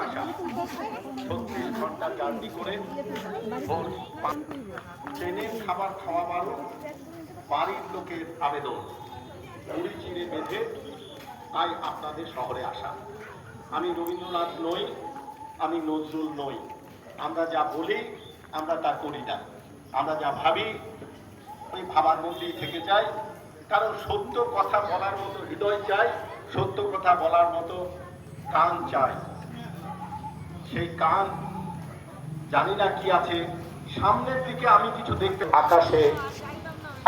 আসা, 36 ঘন্টা জার্নি করে ট্রেনের খাবার খাওয়া বারণ, বাড়ির লোকের আবেদন, মুড়ি চিড়ে বেঁধে তাই আপনাদের শহরে আসা। আমি রবীন্দ্রনাথ নই, আমি নজরুল নই। আমরা যা বলি আমরা তা করি না, আমরা যা ভাবি ওই ভাবার মধ্যেই থেকে যাই। কারণ সত্য কথা বলার মতো হৃদয় চাই, সত্য কথা বলার মতো কান চাই। সেই কান জানি না কি আছে, সামনের দিকে আমি কিছু দেখতে, আকাশে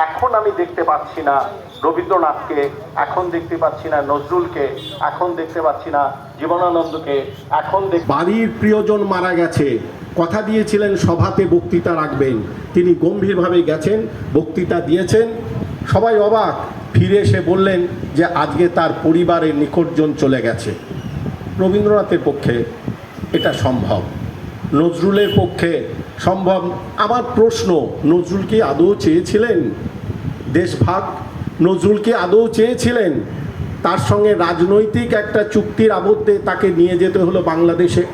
এখন আমি দেখতে পাচ্ছি না রবীন্দ্রনাথকে, এখন দেখতে পাচ্ছি না নজরুলকে, এখন দেখতে পাচ্ছি না জীবনানন্দকে, এখন বাড়ির প্রিয়জন মারা গেছে, কথা দিয়েছিলেন সভাতে বক্তৃতা রাখবেন, তিনি গম্ভীরভাবে গেছেন, বক্তৃতা দিয়েছেন, সবাই অবাক। ফিরে এসে বললেন যে আজকে তার পরিবারের নিকটজন চলে গেছে। রবীন্দ্রনাথের পক্ষে এটা সম্ভব, নজরুলের পক্ষে সম্ভব। আমার প্রশ্ন, নজরুল কি আদৌ চেয়েছিলেন দেশভাগ? নজরুল কি আদৌ চেয়েছিলেন তার সঙ্গে রাজনৈতিক একটা চুক্তির আবদ্ধে তাকে নিয়ে যেতে হলো বাংলাদেশে?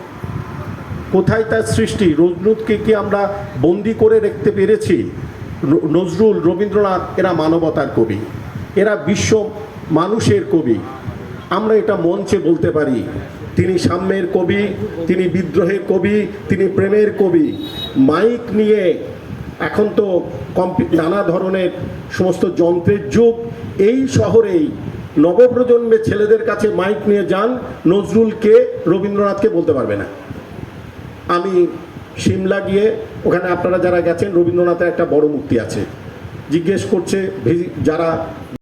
কোথায় তার সৃষ্টি? নজরুলকে কি আমরা বন্দি করে রাখতে পেরেছি? নজরুল, রবীন্দ্রনাথ এরা মানবতার কবি, এরা বিশ্ব মানুষের কবি। আমরা এটা মঞ্চে বলতে পারি তিনি সাম্যের কবি, তিনি বিদ্রোহের কবি, তিনি প্রেমের কবি। মাইক নিয়ে এখন তো নানা ধরনের সমস্ত যন্ত্রের যুগ, এই শহরেই নবপ্রজন্মের ছেলেদের কাছে মাইক নিয়ে যান, নজরুলকে রবীন্দ্রনাথকে বলতে পারবে না। আমি সিমলা গিয়ে, ওখানে আপনারা যারা গেছেন, রবীন্দ্রনাথের একটা বড় মূর্তি আছে, জিজ্ঞেস করছে যারা